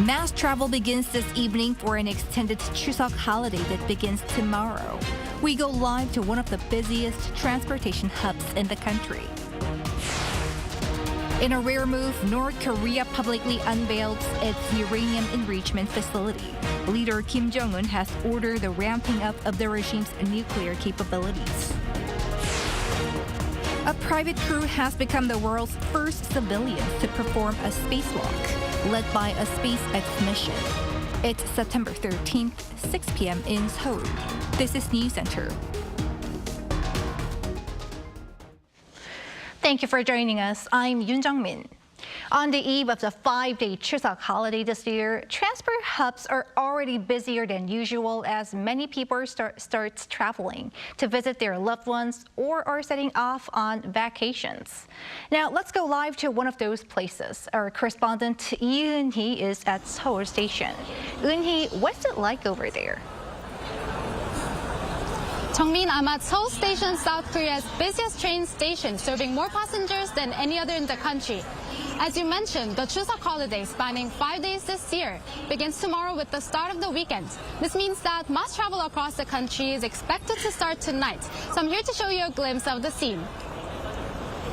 Mass travel begins this evening for an extended Chuseok holiday that begins tomorrow. We go live to one of the busiest transportation hubs in the country. In a rare move, North Korea publicly unveiled its uranium enrichment facility. Leader Kim Jong-un has ordered the ramping up of the regime's nuclear capabilities. A private crew has become the world's first civilian to perform a spacewalk, led by a SpaceX mission. It's September 13th, 6 p.m. in Seoul. This is Newscenter. Thank you for joining us. I'm Yoon Jung-min. On the eve of the 5-day Chuseok holiday this year, transport hubs are already busier than usual as many people start traveling to visit their loved ones or are setting off on vacations. Now, let's go live to one of those places. Our correspondent Lee Eun-hee is at Seoul Station. Eun-hee, what's it like over there? Jung-min, I'm at Seoul Station, South Korea's busiest train station, serving more passengers than any other in the country. As you mentioned, the Chuseok holiday, spanning 5 days this year, begins tomorrow with the start of the weekend. This means that mass travel across the country is expected to start tonight. So I'm here to show you a glimpse of the scene.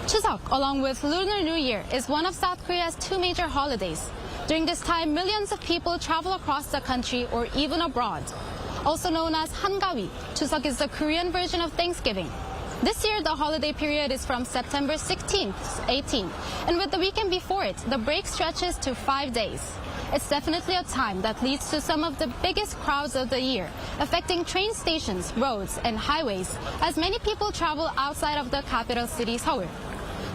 Chuseok, along with Lunar New Year, is one of South Korea's 2 major holidays. During this time, millions of people travel across the country or even abroad. Also known as Hangawi, Chuseok is the Korean version of Thanksgiving. This year, the holiday period is from September 16th to 18th, and with the weekend before it, the break stretches to 5 days. It's definitely a time that leads to some of the biggest crowds of the year, affecting train stations, roads, and highways, as many people travel outside of the capital city, Seoul.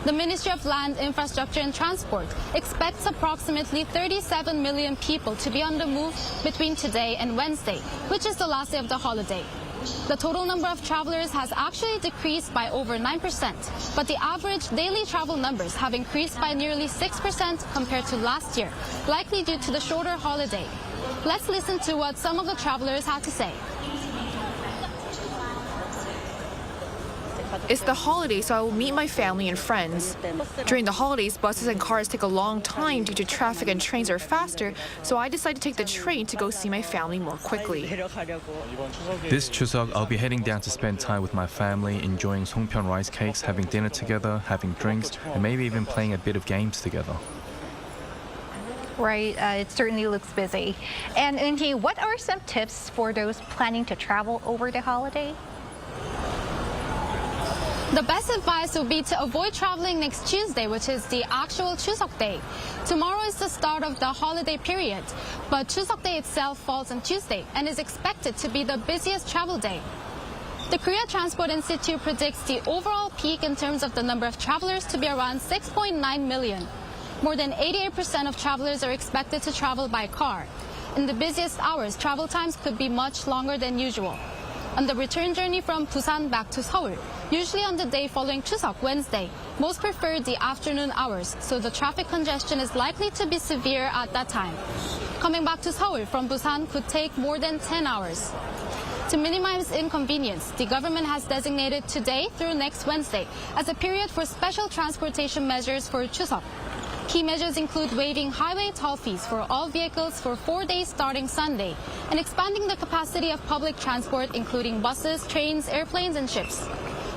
The Ministry of Land, Infrastructure and Transport expects approximately 37 million people to be on the move between today and Wednesday, which is the last day of the holiday. The total number of travelers has actually decreased by over 9%, but the average daily travel numbers have increased by nearly 6% compared to last year, likely due to the shorter holiday. Let's listen to what some of the travelers had to say. It's the holiday, so I will meet my family and friends. During the holidays, buses and cars take a long time due to traffic and trains are faster, so I decided to take the train to go see my family more quickly. This Chuseok, I'll be heading down to spend time with my family, enjoying songpyeon rice cakes, having dinner together, having drinks, and maybe even playing a bit of games together. Right, it certainly looks busy. And Eun-hee, what are some tips for those planning to travel over the holiday? The best advice would be to avoid traveling next Tuesday, which is the actual Chuseok day. Tomorrow is the start of the holiday period, but Chuseok day itself falls on Tuesday and is expected to be the busiest travel day. The Korea Transport Institute predicts the overall peak in terms of the number of travelers to be around 6.9 million. More than 88% of travelers are expected to travel by car. In the busiest hours, travel times could be much longer than usual. On the return journey from Busan back to Seoul, usually on the day following Chuseok, Wednesday, most prefer the afternoon hours, so the traffic congestion is likely to be severe at that time. Coming back to Seoul from Busan could take more than 10 hours. To minimize inconvenience, the government has designated today through next Wednesday as a period for special transportation measures for Chuseok. Key measures include waiving highway toll fees for all vehicles for 4 days starting Sunday and expanding the capacity of public transport, including buses, trains, airplanes, and ships.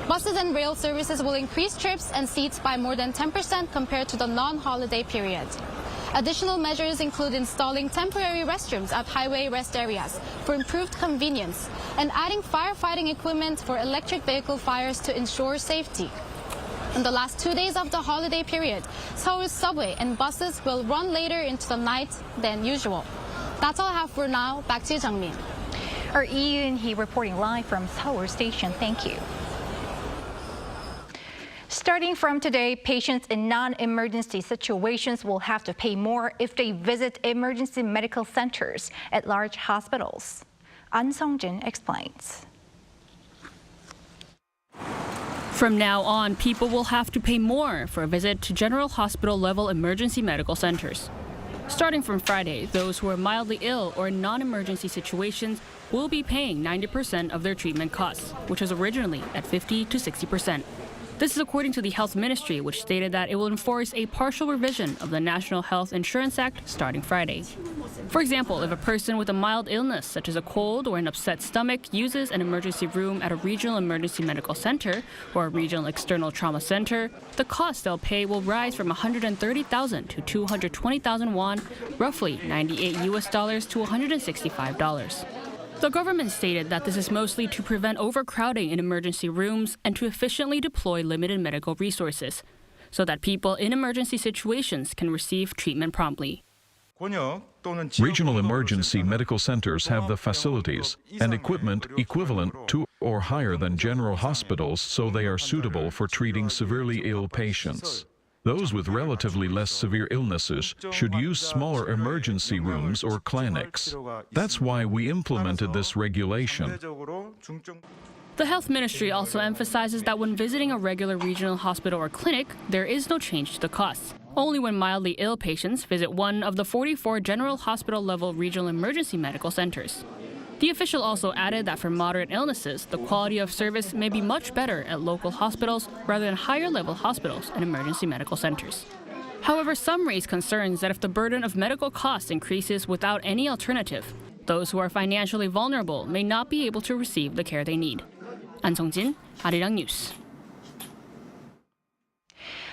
Buses and rail services will increase trips and seats by more than 10% compared to the non-holiday period. Additional measures include installing temporary restrooms at highway rest areas for improved convenience and adding firefighting equipment for electric vehicle fires to ensure safety. In the last 2 days of the holiday period, Seoul's subway and buses will run later into the night than usual. That's all I have for now. Back to you, Jung-min. Our Lee Eun-hee reporting live from Seoul Station. Thank you. Starting from today, patients in non-emergency situations will have to pay more if they visit emergency medical centers at large hospitals. An Sung-jin explains. From now on, people will have to pay more for a visit to general hospital-level emergency medical centers. Starting from Friday, those who are mildly ill or in non-emergency situations will be paying 90% of their treatment costs, which was originally at 50 to 60%. This is according to the Health Ministry, which stated that it will enforce a partial revision of the National Health Insurance Act starting Friday. For example, if a person with a mild illness, such as a cold or an upset stomach, uses an emergency room at a regional emergency medical center or a regional external trauma center, the cost they'll pay will rise from 130,000 to 220,000 won, roughly $98 to $165. The government stated that this is mostly to prevent overcrowding in emergency rooms and to efficiently deploy limited medical resources, so that people in emergency situations can receive treatment promptly. Regional emergency medical centers have the facilities and equipment equivalent to or higher than general hospitals, so they are suitable for treating severely ill patients. Those with relatively less severe illnesses should use smaller emergency rooms or clinics. That's why we implemented this regulation. The health ministry also emphasizes that when visiting a regular regional hospital or clinic, there is no change to the costs. Only when mildly ill patients visit one of the 44 general hospital-level regional emergency medical centers. The official also added that for moderate illnesses, the quality of service may be much better at local hospitals rather than higher-level hospitals and emergency medical centers. However, some raise concerns that if the burden of medical costs increases without any alternative, those who are financially vulnerable may not be able to receive the care they need. An Sung-jin, Arirang News.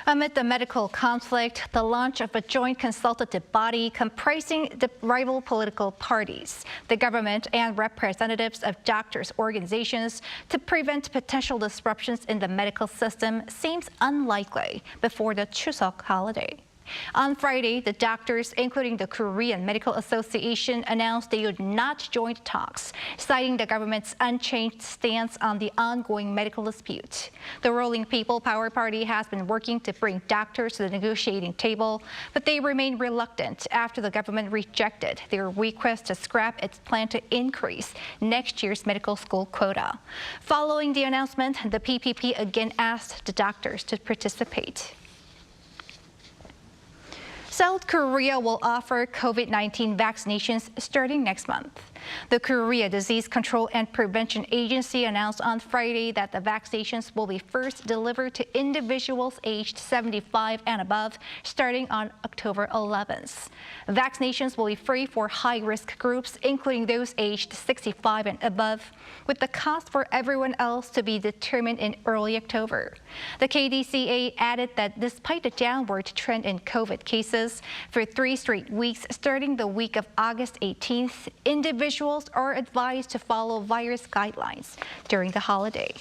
Amid the medical conflict, the launch of a joint consultative body comprising the rival political parties, the government, and representatives of doctors' organizations to prevent potential disruptions in the medical system seems unlikely before the Chuseok holiday. On Friday, the doctors, including the Korean Medical Association, announced they would not join talks, citing the government's unchanged stance on the ongoing medical dispute. The ruling People Power Party has been working to bring doctors to the negotiating table, but they remain reluctant after the government rejected their request to scrap its plan to increase next year's medical school quota. Following the announcement, the PPP again asked the doctors to participate. South Korea will offer COVID-19 vaccinations starting next month. The Korea Disease Control and Prevention Agency announced on Friday that the vaccinations will be first delivered to individuals aged 75 and above starting on October 11th. Vaccinations will be free for high-risk groups, including those aged 65 and above, with the cost for everyone else to be determined in early October. The KDCA added that despite the downward trend in COVID cases, for 3 straight weeks starting the week of August 18th, individuals are advised to follow virus guidelines during the holiday.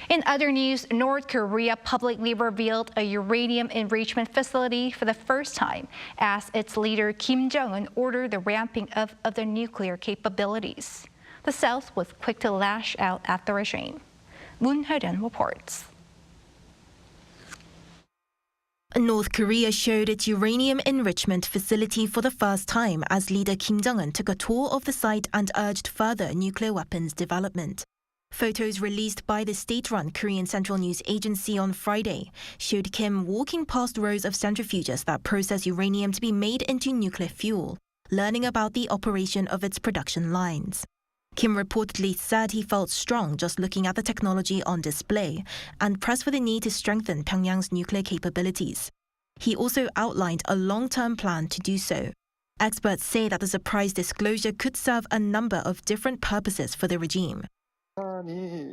In other news, North Korea publicly revealed a uranium enrichment facility for the first time as its leader Kim Jong-un ordered the ramping up of their nuclear capabilities. The South was quick to lash out at the regime. Moon Hyun reports. North Korea showed its uranium enrichment facility for the first time as leader Kim Jong-un took a tour of the site and urged further nuclear weapons development. Photos released by the state-run Korean Central News Agency on Friday showed Kim walking past rows of centrifuges that process uranium to be made into nuclear fuel, learning about the operation of its production lines. Kim reportedly said he felt strong just looking at the technology on display and pressed for the need to strengthen Pyongyang's nuclear capabilities. He also outlined a long-term plan to do so. Experts say that the surprise disclosure could serve a number of different purposes for the regime.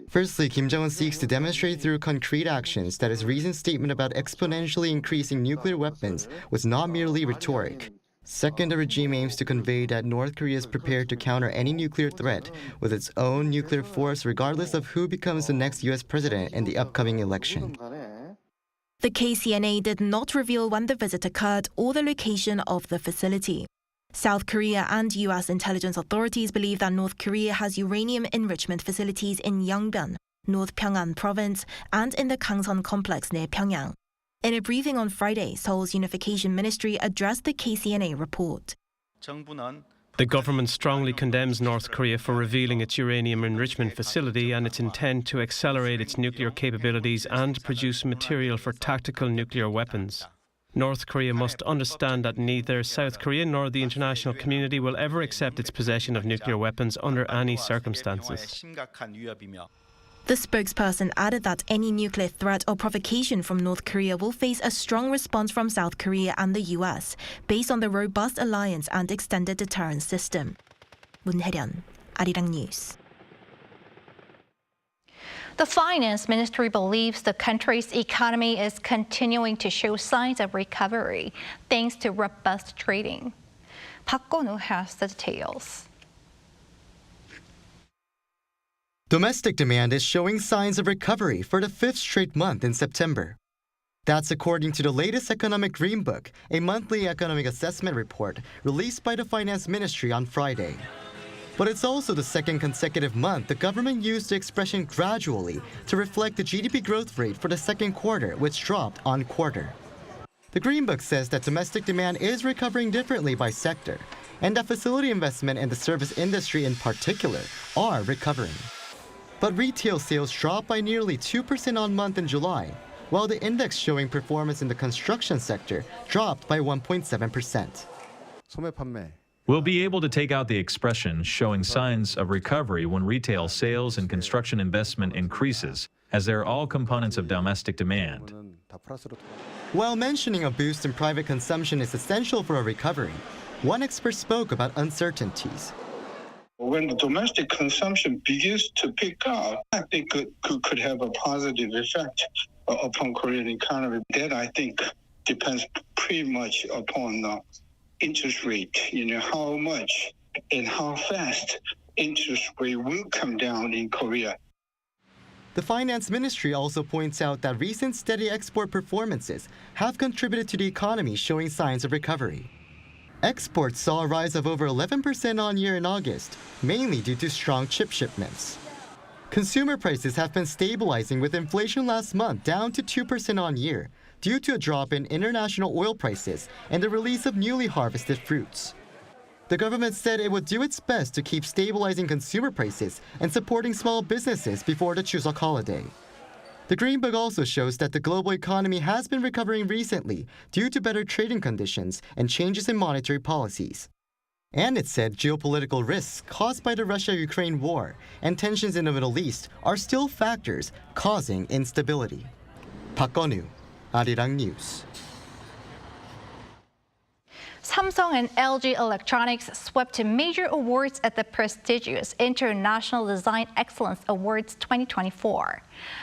Firstly, Kim Jong-un seeks to demonstrate through concrete actions that his recent statement about exponentially increasing nuclear weapons was not merely rhetoric. Second, the regime aims to convey that North Korea is prepared to counter any nuclear threat with its own nuclear force regardless of who becomes the next U.S. president in the upcoming election. The KCNA did not reveal when the visit occurred or the location of the facility. South Korea and U.S. intelligence authorities believe that North Korea has uranium enrichment facilities in Yongbyon, North Pyongan province, and in the Kangsan complex near Pyongyang. In a briefing on Friday, Seoul's Unification Ministry addressed the KCNA report. The government strongly condemns North Korea for revealing its uranium enrichment facility and its intent to accelerate its nuclear capabilities and produce material for tactical nuclear weapons. North Korea must understand that neither South Korea nor the international community will ever accept its possession of nuclear weapons under any circumstances. The spokesperson added that any nuclear threat or provocation from North Korea will face a strong response from South Korea and the US, based on the robust alliance and extended deterrence system. 문혜련, Arirang News. The Finance Ministry believes the country's economy is continuing to show signs of recovery thanks to robust trading. Park Go-nu has the details. Domestic demand is showing signs of recovery for the fifth straight month in September. That's according to the latest Economic Green Book, a monthly economic assessment report released by the Finance Ministry on Friday. But it's also the second consecutive month the government used the expression gradually to reflect the GDP growth rate for the second quarter, which dropped on quarter. The Green Book says that domestic demand is recovering differently by sector, and that facility investment and the service industry in particular are recovering. But retail sales dropped by nearly 2% on month in July, while the index showing performance in the construction sector dropped by 1.7%. We'll be able to take out the expression showing signs of recovery when retail sales and construction investment increases, as they're all components of domestic demand. While mentioning a boost in private consumption is essential for a recovery, one expert spoke about uncertainties. When the domestic consumption begins to pick up, I think it could have a positive effect upon Korean economy. That, I think, depends pretty much upon the interest rate, how much and how fast interest rate will come down in Korea. The Finance Ministry also points out that recent steady export performances have contributed to the economy showing signs of recovery. Exports saw a rise of over 11% on year in August, mainly due to strong chip shipments. Consumer prices have been stabilizing with inflation last month down to 2% on year, due to a drop in international oil prices and the release of newly harvested fruits. The government said it would do its best to keep stabilizing consumer prices and supporting small businesses before the Chuseok holiday. The Green Book also shows that the global economy has been recovering recently due to better trading conditions and changes in monetary policies. And it said geopolitical risks caused by the Russia-Ukraine war and tensions in the Middle East are still factors causing instability. Park Go-nu, Arirang News. Samsung and LG Electronics swept major awards at the prestigious International Design Excellence Awards 2024.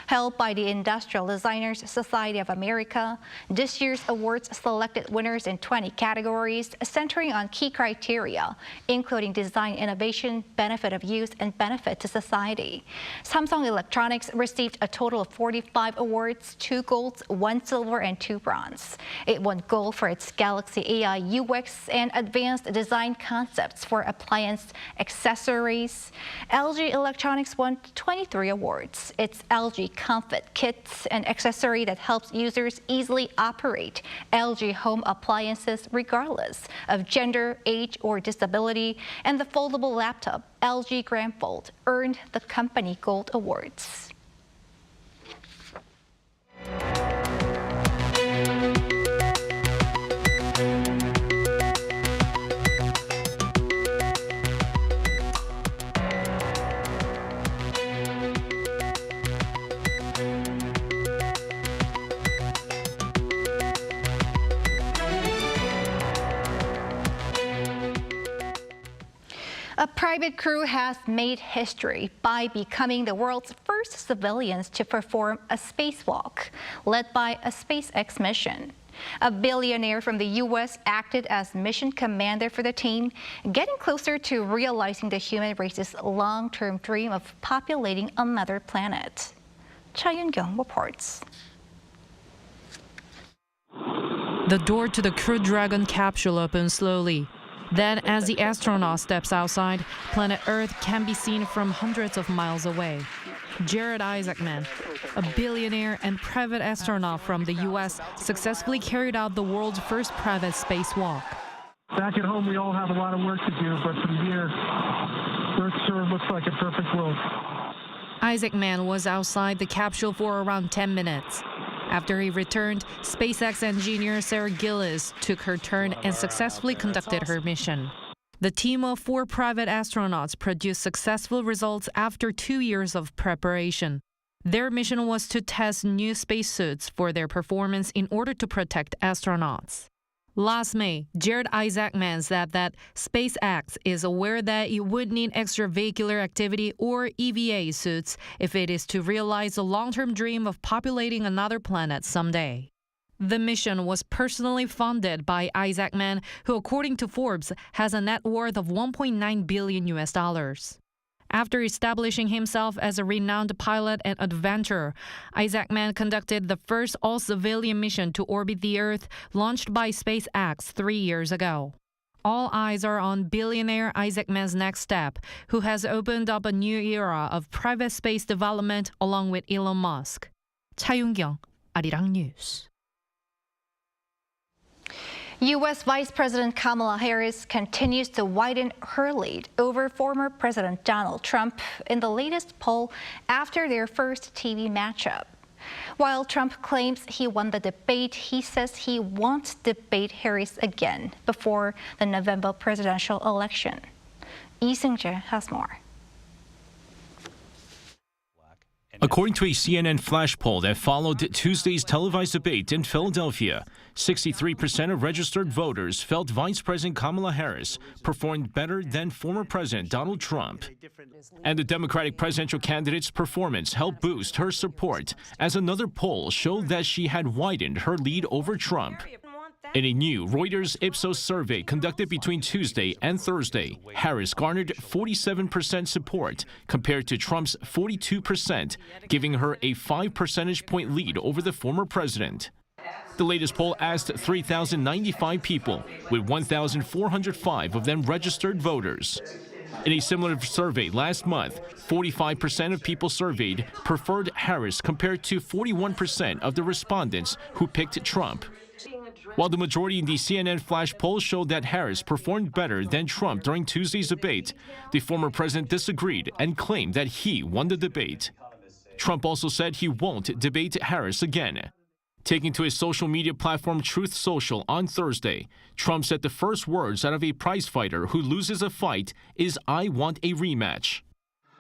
Held by the Industrial Designers Society of America, this year's awards selected winners in 20 categories, centering on key criteria, including design innovation, benefit of use, and benefit to society. Samsung Electronics received a total of 45 awards, 2 golds, 1 silver, and 2 bronze. It won gold for its Galaxy AI UX and advanced design concepts for appliance accessories. LG Electronics won 23 awards. Its LG Comfort Kits, an accessory that helps users easily operate LG home appliances regardless of gender, age, or disability, and the foldable laptop LG Grandfold earned the company Gold Awards. A private crew has made history by becoming the world's first civilians to perform a spacewalk, led by a SpaceX mission. A billionaire from the U.S. acted as mission commander for the team, getting closer to realizing the human race's long-term dream of populating another planet. Cha Yun-kyung reports. The door to the Crew Dragon capsule opens slowly. Then, as the astronaut steps outside, planet Earth can be seen from hundreds of miles away. Jared Isaacman, a billionaire and private astronaut from the U.S., successfully carried out the world's first private spacewalk. Back at home, we all have a lot of work to do, but from here, Earth sure looks like a perfect world. Isaacman was outside the capsule for around 10 minutes. After he returned, SpaceX engineer Sarah Gillis took her turn and successfully conducted her mission. The team of 4 private astronauts produced successful results after 2 years of preparation. Their mission was to test new spacesuits for their performance in order to protect astronauts. Last May, Jared Isaacman said that SpaceX is aware that it would need extravehicular activity or EVA suits if it is to realize the long-term dream of populating another planet someday. The mission was personally funded by Isaacman, who, according to Forbes, has a net worth of $1.9 billion. After establishing himself as a renowned pilot and adventurer, Isaacman conducted the first all-civilian mission to orbit the Earth, launched by SpaceX 3 years ago. All eyes are on billionaire Isaacman's next step, who has opened up a new era of private space development along with Elon Musk. 차윤경, Arirang News. U.S. Vice President Kamala Harris continues to widen her lead over former President Donald Trump in the latest poll after their first TV matchup. While Trump claims he won the debate, he says he won't debate Harris again before the November presidential election. Lee Seung-jae has more. According to a CNN flash poll that followed Tuesday's televised debate in Philadelphia, 63% of registered voters felt Vice President Kamala Harris performed better than former President Donald Trump. And the Democratic presidential candidate's performance helped boost her support, as another poll showed that she had widened her lead over Trump. In a new Reuters Ipsos survey conducted between Tuesday and Thursday, Harris garnered 47% support compared to Trump's 42%, giving her a 5 percentage point lead over the former president. The latest poll asked 3,095 people, with 1,405 of them registered voters. In a similar survey last month, 45% of people surveyed preferred Harris compared to 41% of the respondents who picked Trump. While the majority in the CNN flash poll showed that Harris performed better than Trump during Tuesday's debate, the former president disagreed and claimed that he won the debate. Trump also said he won't debate Harris again. Taking to his social media platform Truth Social on Thursday, Trump said the first words out of a prizefighter who loses a fight is "I want a rematch."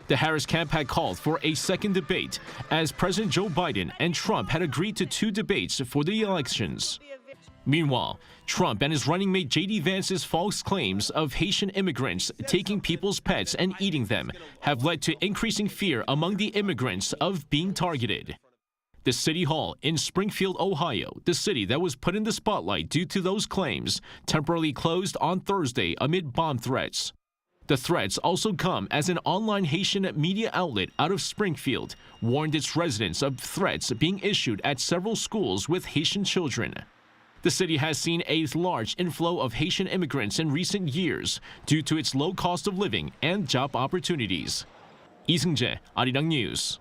The Harris camp had called for a second debate, as President Joe Biden and Trump had agreed to 2 debates for the elections. Meanwhile, Trump and his running mate J.D. Vance's false claims of Haitian immigrants taking people's pets and eating them have led to increasing fear among the immigrants of being targeted. The City Hall in Springfield, Ohio, the city that was put in the spotlight due to those claims, temporarily closed on Thursday amid bomb threats. The threats also come as an online Haitian media outlet out of Springfield warned its residents of threats being issued at several schools with Haitian children. The city has seen a large inflow of Haitian immigrants in recent years due to its low cost of living and job opportunities. Lee Seung-jae, Arirang News.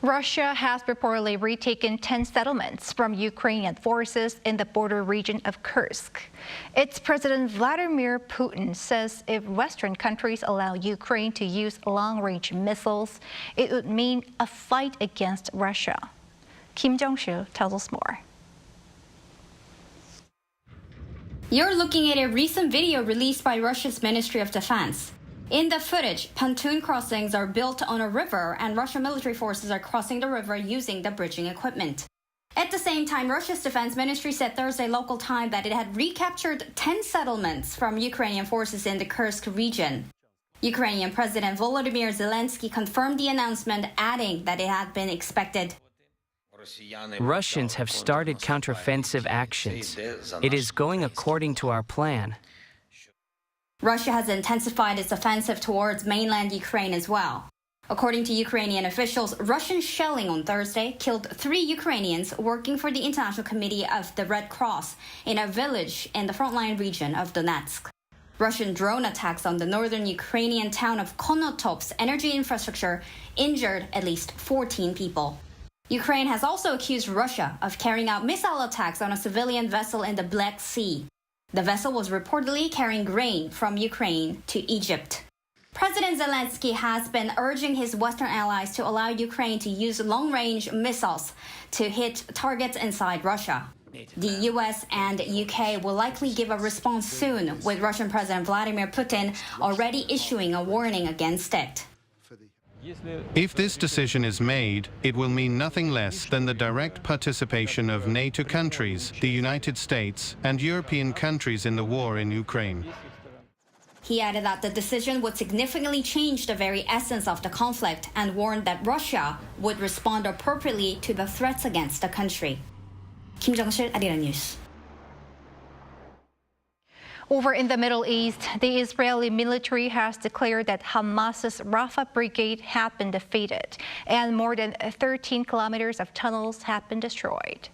Russia has reportedly retaken 10 settlements from Ukrainian forces in the border region of Kursk. Its President Vladimir Putin says if Western countries allow Ukraine to use long-range missiles, it would mean a fight against Russia. Kim Jong-un tells us more. You're looking at a recent video released by Russia's Ministry of Defense. In the footage, pontoon crossings are built on a river and Russian military forces are crossing the river using the bridging equipment. At the same time, Russia's defense ministry said Thursday local time that it had recaptured 10 settlements from Ukrainian forces in the Kursk region. Ukrainian President Volodymyr Zelensky confirmed the announcement, adding that it had been expected. Russians have started counteroffensive actions. It is going according to our plan. Russia has intensified its offensive towards mainland Ukraine as well. According to Ukrainian officials, Russian shelling on Thursday killed 3 Ukrainians working for the International Committee of the Red Cross in a village in the frontline region of Donetsk. Russian drone attacks on the northern Ukrainian town of Konotop's energy infrastructure injured at least 14 people. Ukraine has also accused Russia of carrying out missile attacks on a civilian vessel in the Black Sea. The vessel was reportedly carrying grain from Ukraine to Egypt. President Zelensky has been urging his Western allies to allow Ukraine to use long-range missiles to hit targets inside Russia. The US and UK will likely give a response soon, with Russian President Vladimir Putin already issuing a warning against it. If this decision is made, it will mean nothing less than the direct participation of NATO countries, the United States, and European countries in the war in Ukraine. He added that the decision would significantly change the very essence of the conflict and warned that Russia would respond appropriately to the threats against the country. Kim Jong-un, Arirang News. Over in the Middle East, the Israeli military has declared that Hamas's Rafah brigade had been defeated and more than 13 kilometers of tunnels have been destroyed.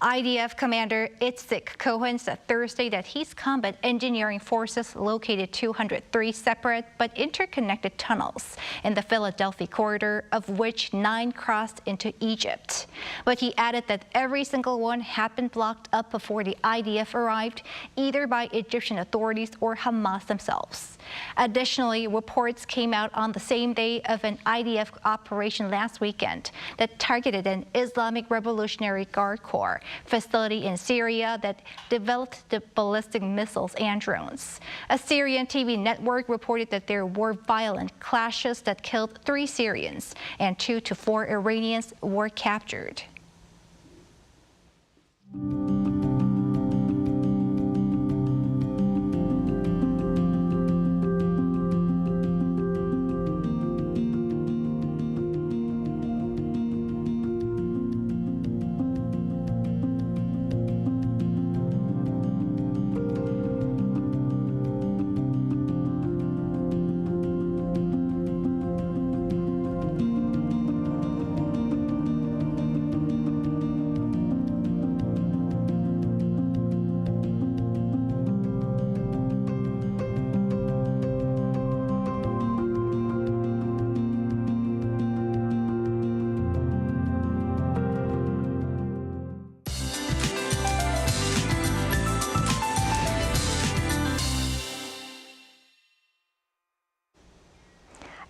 IDF commander Itzik Cohen said Thursday that his combat engineering forces located 203 separate but interconnected tunnels in the Philadelphia corridor, of which 9 crossed into Egypt. But he added that every single one had been blocked up before the IDF arrived, either by Egyptian authorities or Hamas themselves. Additionally, reports came out on the same day of an IDF operation last weekend that targeted an Islamic Revolutionary Guard Corps facility in Syria that developed the ballistic missiles and drones. A Syrian TV network reported that there were violent clashes that killed 3 Syrians and 2 to 4 Iranians were captured.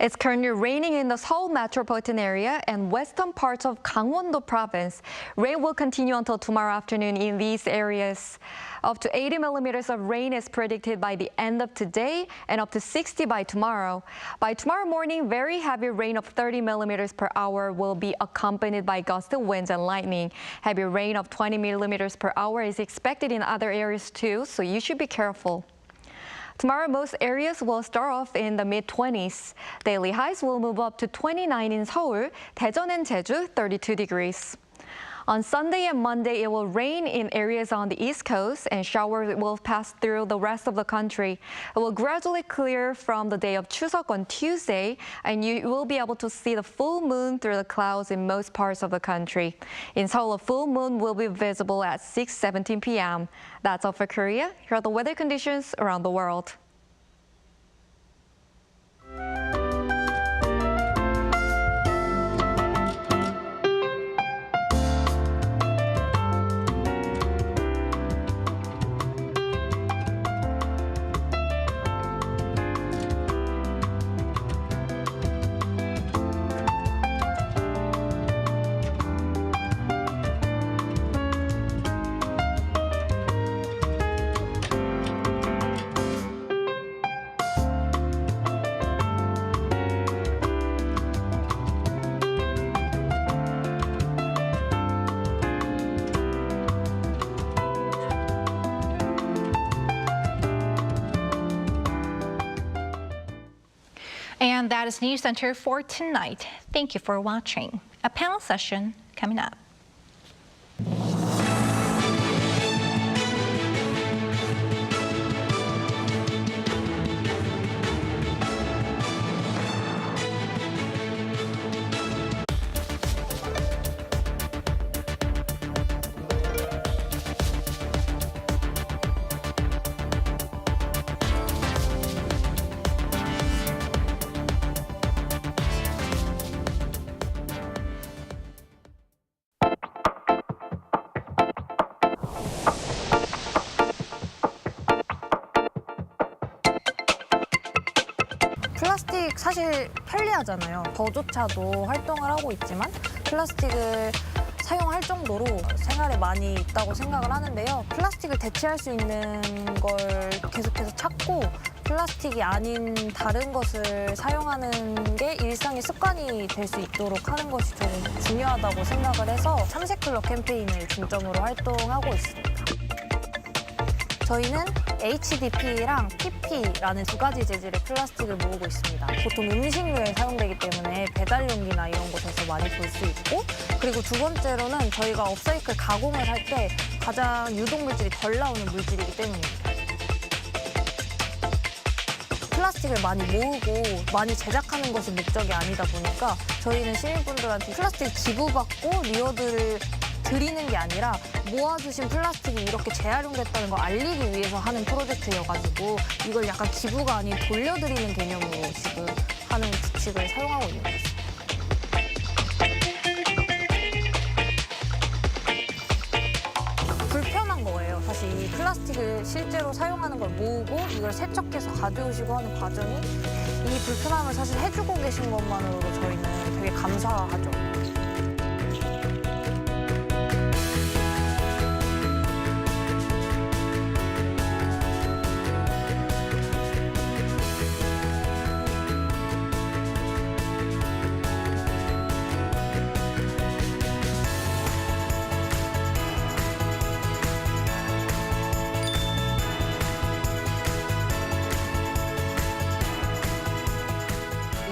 It's currently raining in the Seoul metropolitan area and western parts of Gangwon-do province. Rain will continue until tomorrow afternoon in these areas. Up to 80 millimeters of rain is predicted by the end of today and up to 60 by tomorrow. By tomorrow morning, very heavy rain of 30 millimeters per hour will be accompanied by gusty winds and lightning. Heavy rain of 20 millimeters per hour is expected in other areas too, so you should be careful. Tomorrow, most areas will start off in the mid-20s. Daily highs will move up to 29 in Seoul, Daejeon and Jeju, 32 degrees. On Sunday and Monday, it will rain in areas on the East Coast and showers will pass through the rest of the country. It will gradually clear from the day of Chuseok on Tuesday, and you will be able to see the full moon through the clouds in most parts of the country. In Seoul, a full moon will be visible at 6:17 p.m. That's all for Korea. Here are the weather conditions around the world. And that is Newscenter for tonight. Thank you for watching. A panel session coming up. 플라스틱 사실 편리하잖아요. 저조차도 활동을 하고 있지만 플라스틱을 사용할 정도로 생활에 많이 있다고 생각을 하는데요. 플라스틱을 대체할 수 있는 걸 계속해서 찾고 플라스틱이 아닌 다른 것을 사용하는 게 일상의 습관이 될 수 있도록 하는 것이 좀 중요하다고 생각을 해서 참새클럽 캠페인을 중점으로 활동하고 있습니다. 저희는 HDP랑 PP라는 두 가지 재질의 플라스틱을 모으고 있습니다. 보통 음식류에 사용되기 때문에 배달용기나 이런 곳에서 많이 볼 수 있고, 그리고 두 번째로는 저희가 업사이클 가공을 할 때 가장 유독물질이 덜 나오는 물질이기 때문입니다. 플라스틱을 많이 모으고 많이 제작하는 것이 목적이 아니다 보니까 저희는 시민분들한테 플라스틱 기부받고 리워드를 드리는 게 아니라 모아주신 플라스틱이 이렇게 재활용됐다는 걸 알리기 위해서 하는 프로젝트여가지고 이걸 약간 기부가 아닌 돌려드리는 개념으로 지금 하는 규칙을 사용하고 있는 것 같습니다. 불편한 거예요. 사실 이 플라스틱을 실제로 사용하는 걸 모으고 이걸 세척해서 가져오시고 하는 과정이 이 불편함을 사실 해주고 계신 것만으로도 저희는 되게 감사하죠.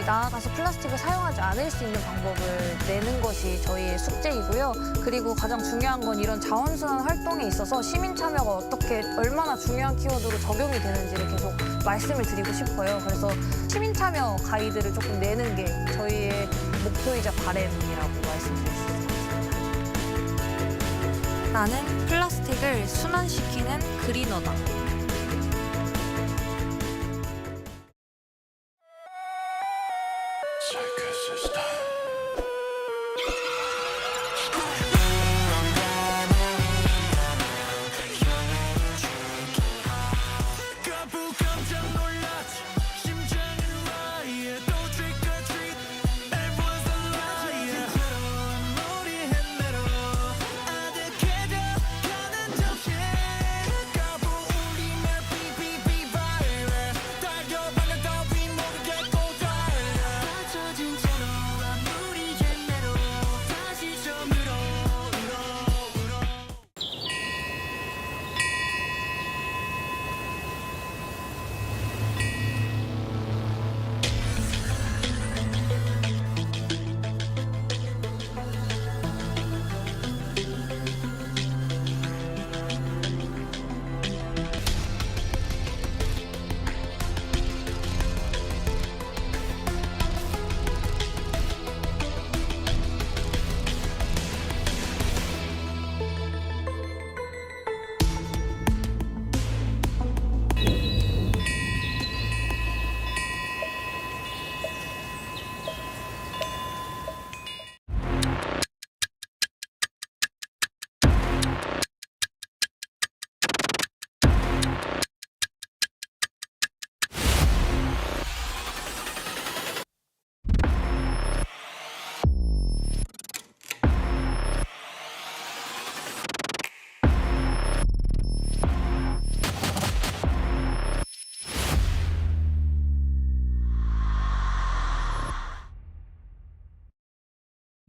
나아가서 플라스틱을 사용하지 않을 수 있는 방법을 내는 것이 저희의 숙제이고요. 그리고 가장 중요한 건 이런 자원순환 활동에 있어서 시민 참여가 어떻게 얼마나 중요한 키워드로 적용이 되는지를 계속 말씀을 드리고 싶어요. 그래서 시민 참여 가이드를 조금 내는 게 저희의 목표이자 바람이라고 말씀드릴 수 있습니다. 나는 플라스틱을 순환시키는 그리너다.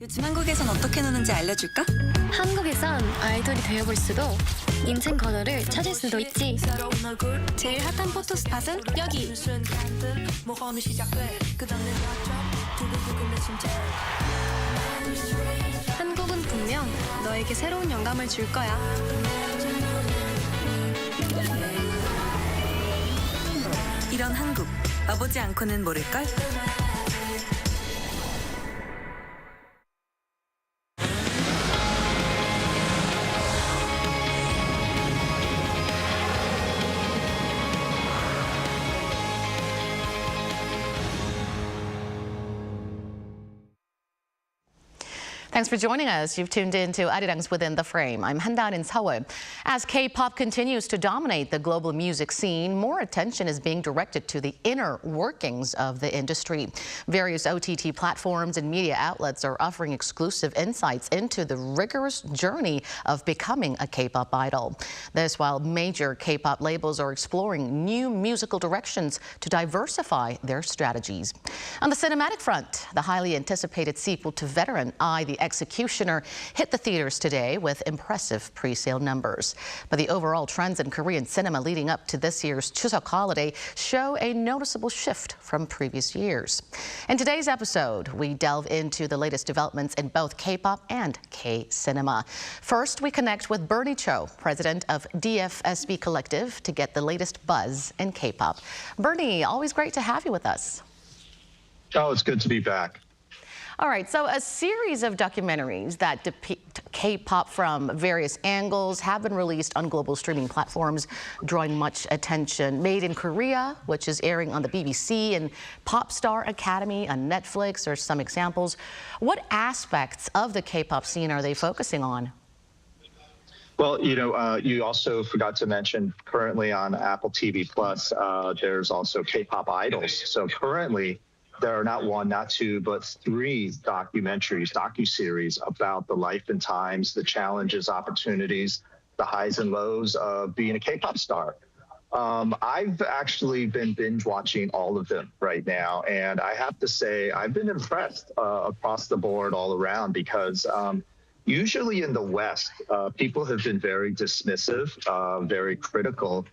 요즘 한국에선 어떻게 노는지 알려줄까? 한국에선 아이돌이 되어볼 수도 인생 번호를 찾을 수도 있지. 제일 핫한 포토 스팟은 여기. 한국은 분명 너에게 새로운 영감을 줄 거야. 이런 한국, 와보지 않고는 모를걸? Thanks for joining us. You've tuned in to Arirang's Within the Frame. I'm Handan in Seoul. As K-pop continues to dominate the global music scene, more attention is being directed to the inner workings of the industry. Various OTT platforms and media outlets are offering exclusive insights into the rigorous journey of becoming a K-pop idol. This while major K-pop labels are exploring new musical directions to diversify their strategies. On the cinematic front, the highly anticipated sequel to Veteran, I, the Executioner, hit the theaters today with impressive pre-sale numbers. But the overall trends in Korean cinema leading up to this year's Chuseok holiday show a noticeable shift from previous years. In today's episode, we delve into the latest developments in both K-pop and K-cinema. First, we connect with Bernie Cho, president of DFSB Collective, to get the latest buzz in K-pop. Bernie, always great to have you with us. Oh, it's good to be back. All right, so a series of documentaries that depict K-pop from various angles have been released on global streaming platforms, drawing much attention. Made in Korea, which is airing on the BBC, and Pop Star Academy on Netflix are some examples. What aspects of the K-pop scene are they focusing on? Well, you also forgot to mention currently on Apple TV Plus, there's also K-pop idols. So currently, there are not one, not two, but three documentaries, docuseries about the life and times, the challenges, opportunities, the highs and lows of being a K-pop star. I've actually been binge watching all of them right now, and I have to say I've been impressed across the board all around because usually in the West, people have been very dismissive, very critical,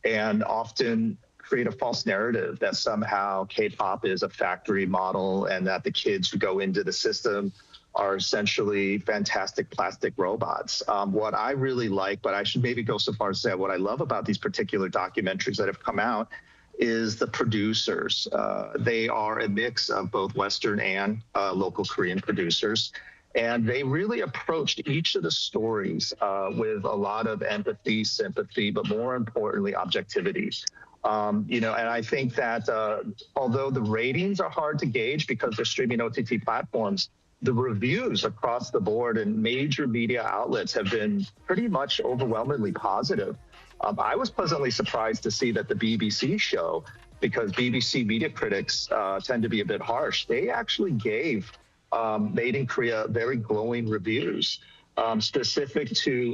and often create a false narrative that somehow K-pop is a factory model and that the kids who go into the system are essentially fantastic plastic robots. What I really like, but I should maybe go so far as to say what I love about these particular documentaries that have come out is the producers. They are a mix of both Western and local Korean producers. And they really approached each of the stories with a lot of empathy, sympathy, but more importantly, objectivity. And I think that although the ratings are hard to gauge because they're streaming OTT platforms, the reviews across the board in major media outlets have been pretty much overwhelmingly positive. I was pleasantly surprised to see that the BBC show, because BBC media critics tend to be a bit harsh, they actually gave Made in Korea very glowing reviews. Specific to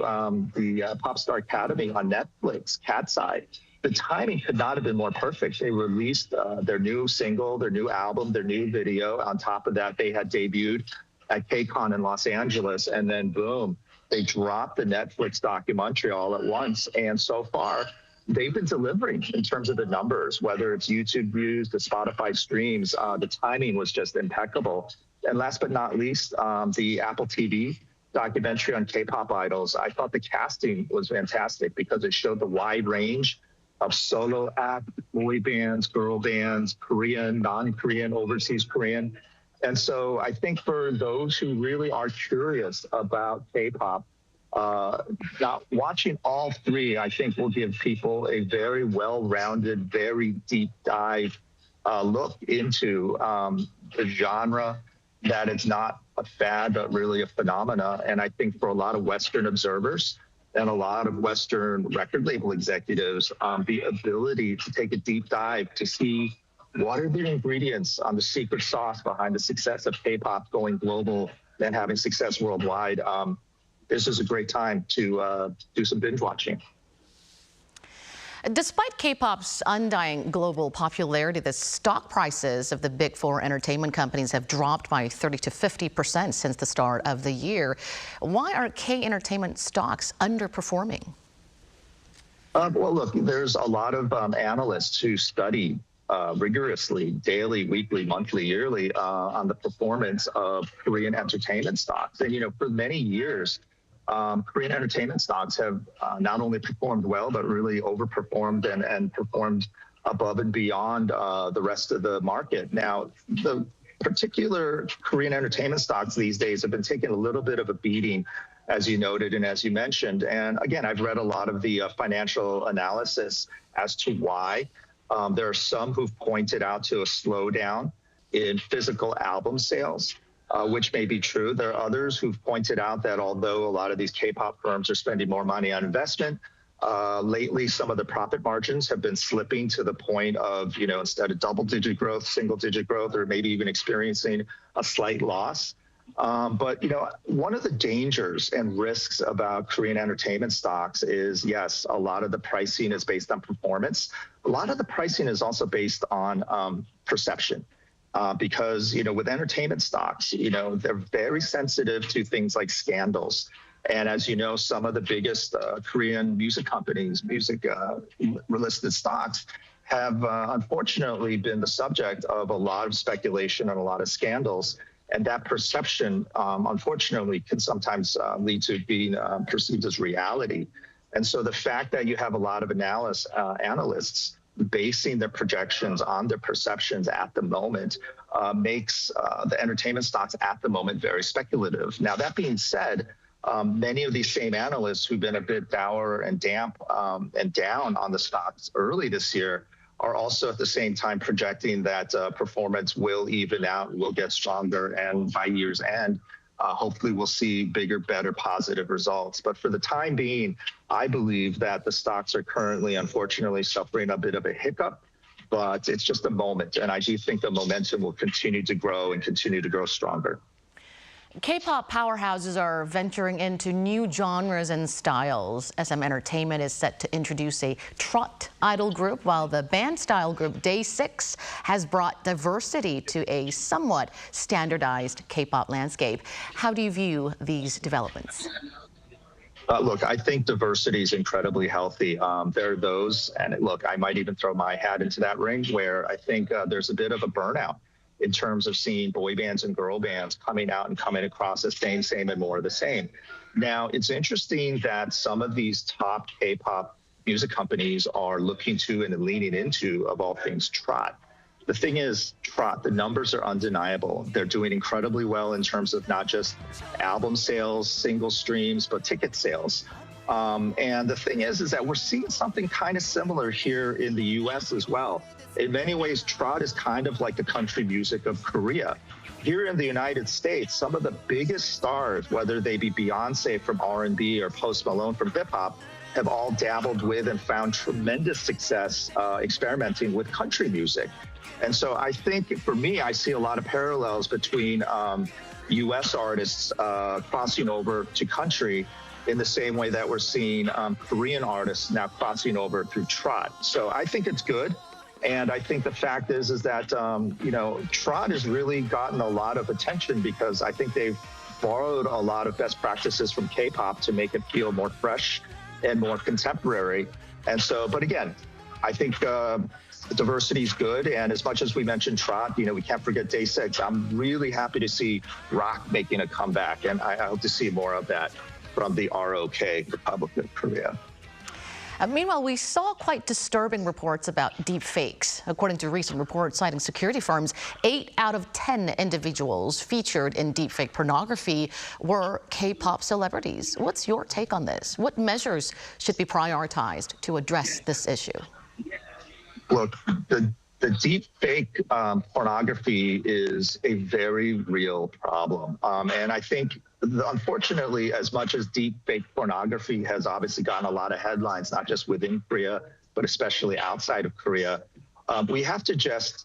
the Pop Star Academy on Netflix, Cat's Eye. The timing could not have been more perfect. They released their new single, their new album, their new video. On top of that, they had debuted at KCON in Los Angeles, and then boom, they dropped the Netflix documentary all at once. And so far, they've been delivering in terms of the numbers, whether it's YouTube views, the Spotify streams. The timing was just impeccable. And last but not least, the Apple TV documentary on K-pop idols. I thought the casting was fantastic because it showed the wide range of solo act, boy bands, girl bands, Korean, non-Korean, overseas Korean. And so I think for those who really are curious about K-pop, now watching all three, I think will give people a very well-rounded, very deep dive look into the genre, that it's not a fad, but really a phenomena. And I think for a lot of Western observers and a lot of Western record label executives, the ability to take a deep dive to see what are the ingredients on the secret sauce behind the success of K-pop going global and having success worldwide. This is a great time to do some binge watching. Despite K-pop's undying global popularity, the stock prices of the big four entertainment companies have dropped by 30 to 50% since the start of the year. Why are K-entertainment stocks underperforming? Well, look, there's a lot of analysts who study rigorously, daily, weekly, monthly, yearly, on the performance of Korean entertainment stocks. And, for many years, Korean entertainment stocks have not only performed well, but really overperformed and performed above and beyond the rest of the market. Now, the particular Korean entertainment stocks these days have been taking a little bit of a beating, as you noted and as you mentioned. And again, I've read a lot of the financial analysis as to why. There are some who've pointed out to a slowdown in physical album sales. which may be true. There are others who've pointed out that although a lot of these K-pop firms are spending more money on investment, lately some of the profit margins have been slipping to the point of, instead of double-digit growth, single-digit growth, or maybe even experiencing a slight loss. But one of the dangers and risks about Korean entertainment stocks is, yes, a lot of the pricing is based on performance. A lot of the pricing is also based on perception. Because, with entertainment stocks, they're very sensitive to things like scandals. And as you know, some of the biggest Korean music companies, listed stocks, have unfortunately been the subject of a lot of speculation and a lot of scandals. And that perception, unfortunately, can sometimes lead to being perceived as reality. And so the fact that you have a lot of analysts basing their projections on their perceptions at the moment makes the entertainment stocks at the moment very speculative. Now, that being said, many of these same analysts who've been a bit dour and damp and down on the stocks early this year are also at the same time projecting that performance will even out, will get stronger, and by year's end, hopefully we'll see bigger, better, positive results. But for the time being, I believe that the stocks are currently, unfortunately, suffering a bit of a hiccup, but it's just a moment. And I do think the momentum will continue to grow and continue to grow stronger. K-pop powerhouses are venturing into new genres and styles. SM Entertainment is set to introduce a trot idol group, while the band-style group Day6 has brought diversity to a somewhat standardized K-pop landscape. How do you view these developments? Look, I think diversity is incredibly healthy. There are those, and look, I might even throw my hat into that ring, where I think there's a bit of a burnout in terms of seeing boy bands and girl bands coming out and coming across as same, and more of the same. Now, it's interesting that some of these top K-pop music companies are looking to and leaning into, of all things, trot. The thing is, trot, the numbers are undeniable. They're doing incredibly well in terms of not just album sales, single streams, but ticket sales. And the thing is that we're seeing something kind of similar here in the U.S. as well. In many ways, trot is kind of like the country music of Korea. Here in the United States, some of the biggest stars, whether they be Beyonce from R&B or Post Malone from hip-hop, have all dabbled with and found tremendous success experimenting with country music. And so I think, for me, I see a lot of parallels between U.S. artists crossing over to country in the same way that we're seeing Korean artists now crossing over through trot. So I think it's good. And I think the fact is that, trot has really gotten a lot of attention because I think they've borrowed a lot of best practices from K-pop to make it feel more fresh and more contemporary. And so, but again, I think diversity is good. And as much as we mentioned trot, we can't forget Day6. I'm really happy to see rock making a comeback. And I hope to see more of that from the ROK, Republic of Korea. Meanwhile, we saw quite disturbing reports about deep fakes. According to recent reports citing security firms, 8 out of 10 individuals featured in deepfake pornography were K-pop celebrities. What's your take on this? What measures should be prioritized to address this issue? Look, the deep fake pornography is a very real problem. And I think, unfortunately, as much as deep fake pornography has obviously gotten a lot of headlines, not just within Korea, but especially outside of Korea, we have to just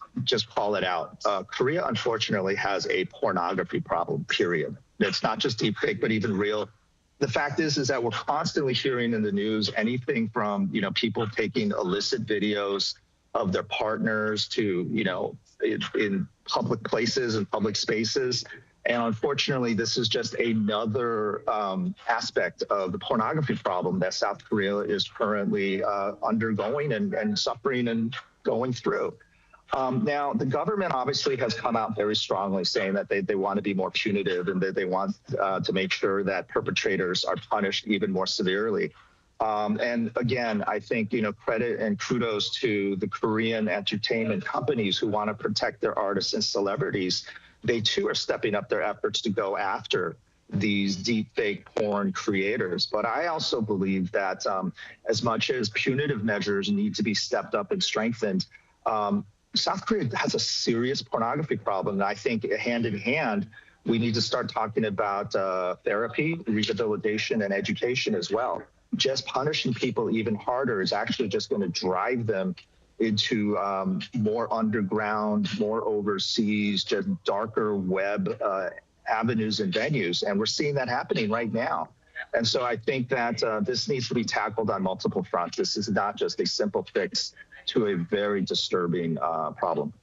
call it out. Korea, unfortunately, has a pornography problem, period. It's not just deep fake, but even real. The fact is that we're constantly hearing in the news anything from, people taking illicit videos of their partners to, in public places and public spaces. And unfortunately, this is just another aspect of the pornography problem that South Korea is currently undergoing and suffering and going through. Now, the government obviously has come out very strongly saying that they want to be more punitive and that they want to make sure that perpetrators are punished even more severely. And again, I think, credit and kudos to the Korean entertainment companies who want to protect their artists and celebrities. They too are stepping up their efforts to go after these deep fake porn creators. But I also believe that as much as punitive measures need to be stepped up and strengthened, South Korea has a serious pornography problem. And I think hand in hand We need to start talking about therapy, rehabilitation, and education as well. Just punishing people even harder is actually just going to drive them into more underground, more overseas, just darker web avenues and venues. And we're seeing that happening right now. And so I think that this needs to be tackled on multiple fronts. This is not just a simple fix to a very disturbing problem.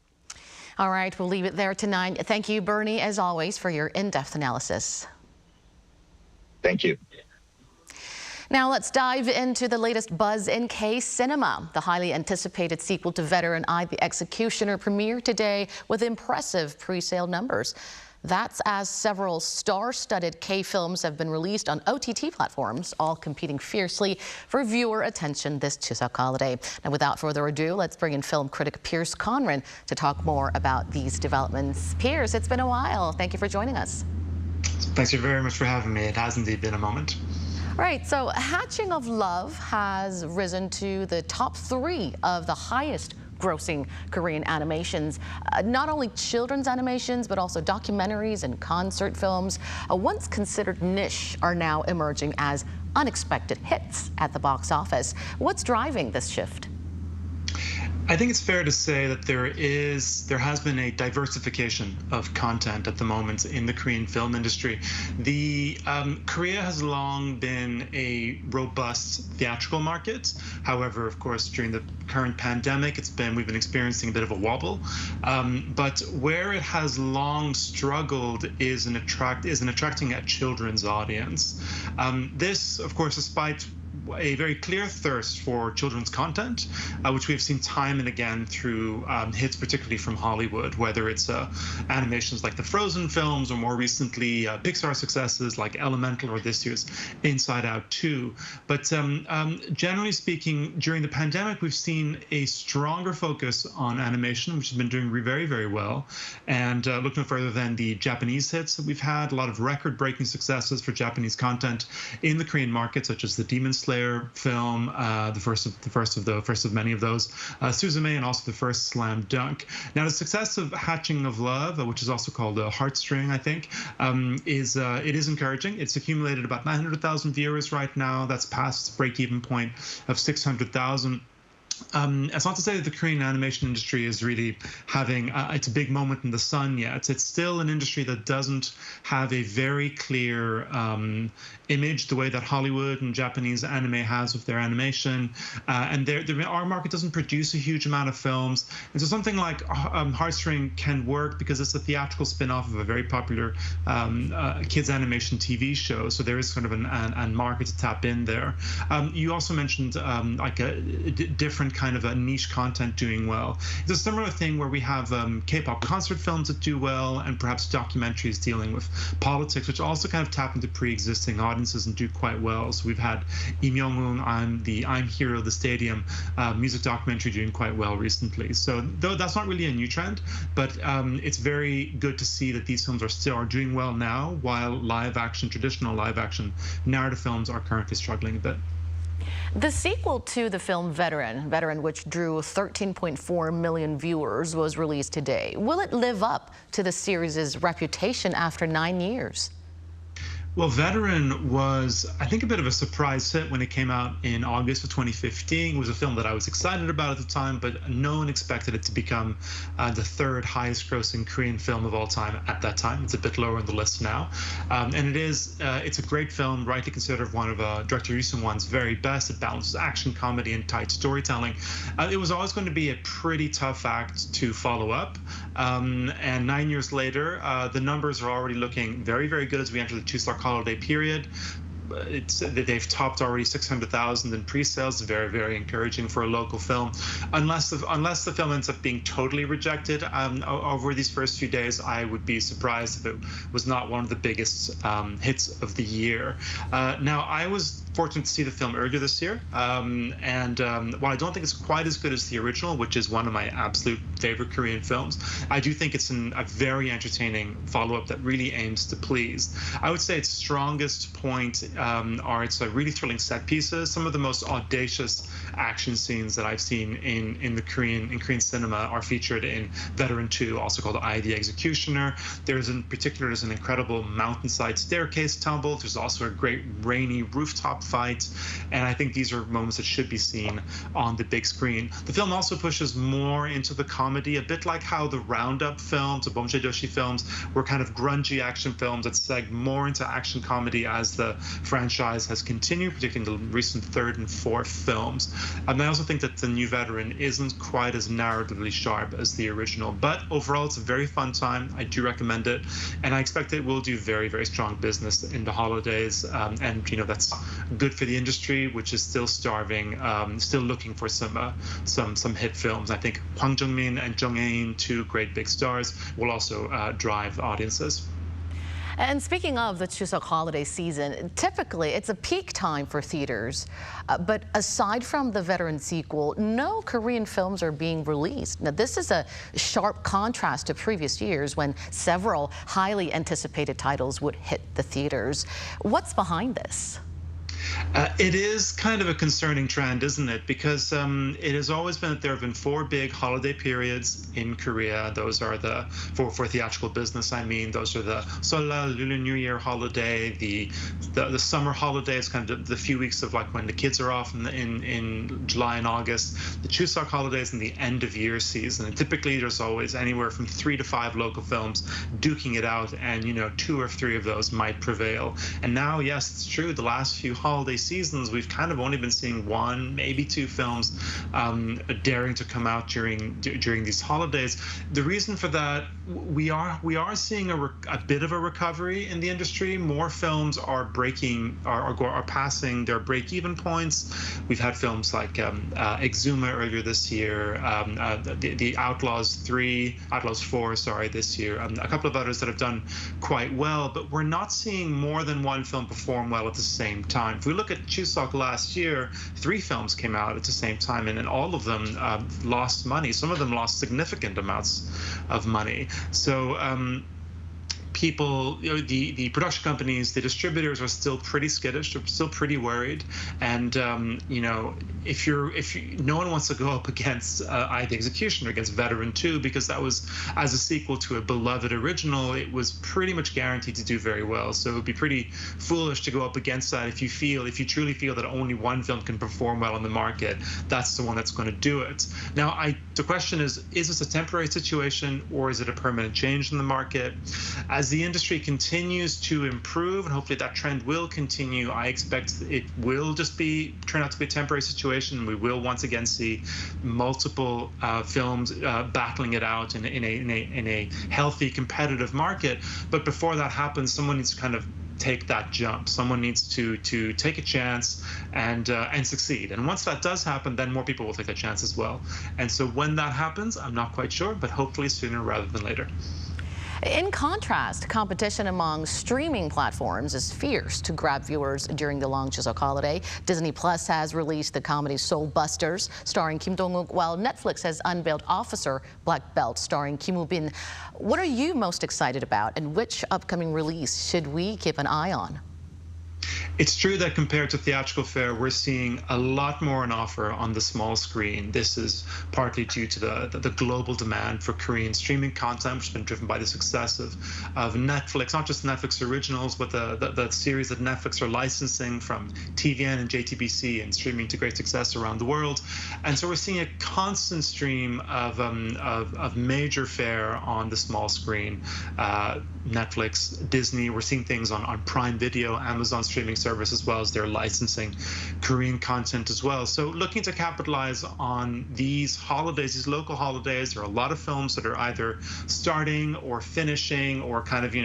All right, we'll leave it there tonight. Thank you, Bernie, as always, for your in-depth analysis. Thank you. Now let's dive into the latest buzz in K-cinema. The highly anticipated sequel to Veteran I, The Executioner premiered today with impressive pre-sale numbers. That's as several star-studded K-films have been released on OTT platforms, all competing fiercely for viewer attention this Chuseok holiday. Now, without further ado, let's bring in film critic Piers Conran to talk more about these developments. Piers, it's been a while. Thank you for joining us. Thanks very much for having me. It has indeed been a moment. Right, so Hatching of Love has risen to the top 3 of the highest grossing Korean animations. Not only children's animations, but also documentaries and concert films, once considered niche, are now emerging as unexpected hits at the box office. What's driving this shift? I think it's fair to say that there has been a diversification of content at the moment in the Korean film industry. Korea has long been a robust theatrical market. However, of course, during the current pandemic, we've been experiencing a bit of a wobble. But where it has long struggled is in attracting a children's audience. This, of course, despite a very clear thirst for children's content, which we've seen time and again through hits, particularly from Hollywood, whether it's animations like the Frozen films or more recently Pixar successes like Elemental or this year's Inside Out 2. But generally speaking, during the pandemic, we've seen a stronger focus on animation, which has been doing very, very well. And look no further than the Japanese hits that we've had, a lot of record-breaking successes for Japanese content in the Korean market, such as the Demon Slayer film, the first of many of those, Suzume, and also the first Slam Dunk. Now, the success of Hatching of Love, which is also called Heartstring, I think, it is encouraging. It's accumulated about 900,000 viewers right now. That's past the break-even point of 600,000. It's not to say that the Korean animation industry is really having it's a big moment in the sun yet. It's still an industry that doesn't have a very clear image the way that Hollywood and Japanese anime has with their animation, and our market doesn't produce a huge amount of films. And so something like Heartstring can work because it's a theatrical spin-off of a very popular kids animation TV show. So there is sort of a market to tap in there. You also mentioned like a different kind of a niche content doing well. It's a similar thing where we have K-pop concert films that do well, and perhaps documentaries dealing with politics, which also kind of tap into pre-existing audiences and do quite well. So we've had Kim Jong-un on the I'm Hero, the Stadium music documentary doing quite well recently. So though that's not really a new trend, but it's very good to see that these films are doing well now, while traditional live action narrative films are currently struggling a bit. The sequel to the film Veteran, which drew 13.4 million viewers, was released today. Will it live up to the series' reputation after 9 years? Well, Veteran was, I think, a bit of a surprise hit when it came out in August of 2015. It was a film that I was excited about at the time, but no one expected it to become the 3rd highest grossing Korean film of all time at that time. It's a bit lower on the list now. And it's a great film, rightly considered one of director Lee Sung-won's very best. It balances action, comedy, and tight storytelling. It was always going to be a pretty tough act to follow up. And 9 years later, the numbers are already looking very, very good as we enter the Chuseok holiday period. They've topped already 600,000 in pre-sales. Very, very encouraging for a local film. Unless the film ends up being totally rejected over these first few days, I would be surprised if it was not one of the biggest hits of the year. Now, I was fortunate to see the film earlier this year, and while I don't think it's quite as good as the original, which is one of my absolute favorite Korean films, I do think it's a very entertaining follow-up that really aims to please. I would say its strongest point are its really thrilling set pieces. Some of the most audacious action scenes that I've seen in Korean cinema are featured in Veteran 2, also called I, the Executioner. There's an incredible mountainside staircase tumble. There's also a great rainy rooftop fight, and I think these are moments that should be seen on the big screen. The film also pushes more into the comedy, a bit like how the Roundup films, the Bomjae-doshi films, were kind of grungy action films that segged more into action comedy as the franchise has continued, particularly in the recent third and fourth films. And I also think that the new Veteran isn't quite as narratively sharp as the original, but overall it's a very fun time. I do recommend it, and I expect it will do very, very strong business in the holidays, and that's good for the industry, which is still starving, still looking for some hit films. I think Hwang Jung-min and Jung Hae-in, two great big stars, will also drive audiences. And speaking of the Chuseok holiday season, typically it's a peak time for theaters. But aside from the Veteran sequel, no Korean films are being released. Now, this is a sharp contrast to previous years when several highly anticipated titles would hit the theaters. What's behind this? It is kind of a concerning trend, isn't it? Because it has always been that there have been 4 big holiday periods in Korea. Those are for theatrical business, I mean. Those are the Seollal, Lunar New Year holiday, the summer holidays, kind of the few weeks of like when the kids are off in July and August, the Chuseok holidays, and the end of year season. And typically there's always anywhere from 3 to 5 local films duking it out, and 2 or 3 of those might prevail. And now, yes, it's true, the last few holiday seasons we've kind of only been seeing 1, maybe 2 films daring to come out during these holidays. The reason for that, we are seeing a bit of a recovery in the industry. More films are passing their break-even points. We've had films like Exuma earlier this year, the Outlaws 4, this year, a couple of others that have done quite well, but we're not seeing more than 1 film perform well at the same time. If we look at Chuseok last year, 3 films came out at the same time, and all of them lost money. Some of them lost significant amounts of money. So people, the production companies, the distributors are still pretty skittish. They're still pretty worried, and if no one wants to go up against I, the Executioner, against Veteran 2, because that was, as a sequel to a beloved original, it was pretty much guaranteed to do very well. So it would be pretty foolish to go up against that if you truly feel that only 1 film can perform well on the market. That's the one that's going to do it. Now, the question is this a temporary situation, or is it a permanent change in the market? As the industry continues to improve, and hopefully that trend will continue, I expect it will just turn out to be a temporary situation. We will once again see multiple films battling it out in a healthy, competitive market. But before that happens, someone needs to kind of take that jump. Someone needs to take a chance and succeed. And once that does happen, then more people will take that chance as well. And so when that happens, I'm not quite sure, but hopefully sooner rather than later. In contrast, competition among streaming platforms is fierce to grab viewers during the long Chuseok holiday. Disney Plus has released the comedy Soul Busters, starring Kim Jong-un, while Netflix has unveiled Officer Black Belt, starring Kim Woo-bin. What are you most excited about, and which upcoming release should we keep an eye on? It's true that compared to theatrical fare, we're seeing a lot more on offer on the small screen. This is partly due to the global demand for Korean streaming content, which has been driven by the success of Netflix, not just Netflix originals, but the series that Netflix are licensing from TVN and JTBC and streaming to great success around the world. And so we're seeing a constant stream of major fare on the small screen. Netflix, Disney, we're seeing things on Prime Video, Amazon streaming service, as well as they're licensing Korean content as well. So looking to capitalize on these holidays, these local holidays, there are a lot of films that are either starting or finishing or kind of,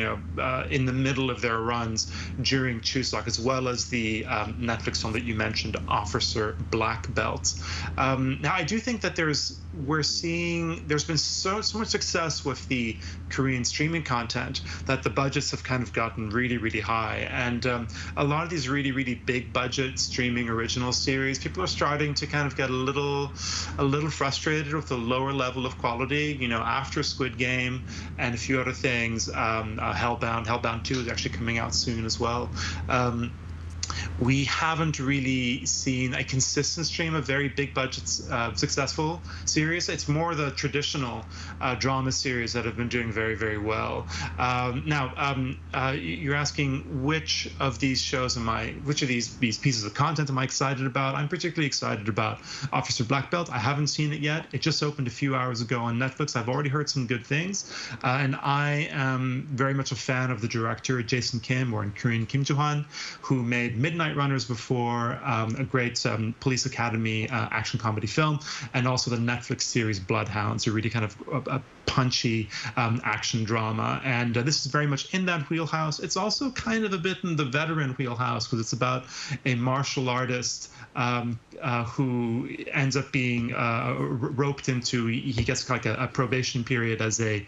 in the middle of their runs during Chuseok, as well as the Netflix film that you mentioned, Officer Black Belt. Now, I do think that there's been so much success with the Korean streaming content that the budgets have kind of gotten really, really high. And a lot of these really, really big budget streaming original series, people are starting to kind of get a little frustrated with the lower level of quality. After Squid Game and a few other things, Hellbound 2 is actually coming out soon as well. we haven't really seen a consistent stream of very big budget successful series. It's more the traditional drama series that have been doing very, very well. You're asking which of these shows which of these pieces of content am I excited about? I'm particularly excited about Officer Black Belt. I haven't seen it yet. It just opened a few hours ago on Netflix. I've already heard some good things. And I am very much a fan of the director, Jason Kim, or in Korean, Kim Jong-un, who made Midnight Runners before, a great Police Academy action comedy film, and also the Netflix series Bloodhounds, a really kind of a punchy action drama. And this is very much in that wheelhouse. It's also kind of a bit in the veteran wheelhouse, because it's about a martial artist who ends up being roped into, he gets like a probation period as a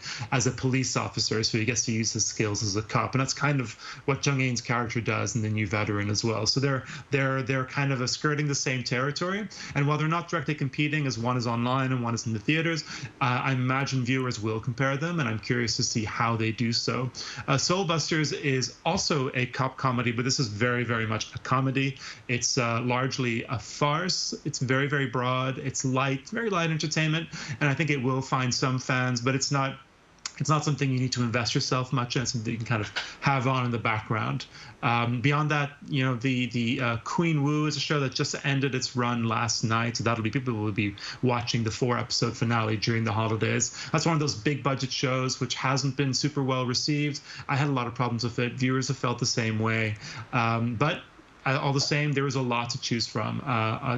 police officer, so he gets to use his skills as a cop, and that's kind of what Jung In-'s character does in The New Veteran as well. So they're kind of skirting the same territory, and while they're not directly competing, as one is online and one is in the theaters, I imagine viewers will compare them, and I'm curious to see how they do so. Soul Busters is also a cop comedy, but this is very, very much a comedy. It's largely a farce. It's very, very broad. It's light, very light entertainment, and I think it will find some fans, but it's not something you need to invest yourself much in. It's something you can kind of have on in the background. Beyond that, the Queen Wu is a show that just ended its run last night, so people will be watching the 4-episode finale during the holidays. That's one of those big budget shows which hasn't been super well received. I had a lot of problems with it. Viewers have felt the same way, but all the same, there is a lot to choose from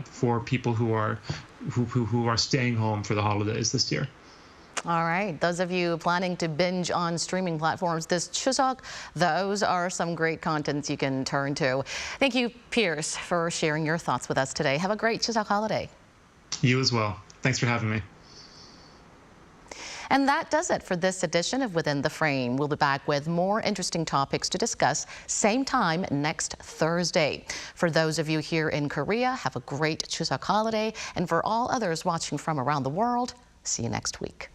for people who are staying home for the holidays this year. All right, those of you planning to binge on streaming platforms this Chuseok, those are some great contents you can turn to. Thank you, Pierce, for sharing your thoughts with us today. Have a great Chuseok holiday. You as well. Thanks for having me. And that does it for this edition of Within the Frame. We'll be back with more interesting topics to discuss same time next Thursday. For those of you here in Korea, have a great Chuseok holiday. And for all others watching from around the world, see you next week.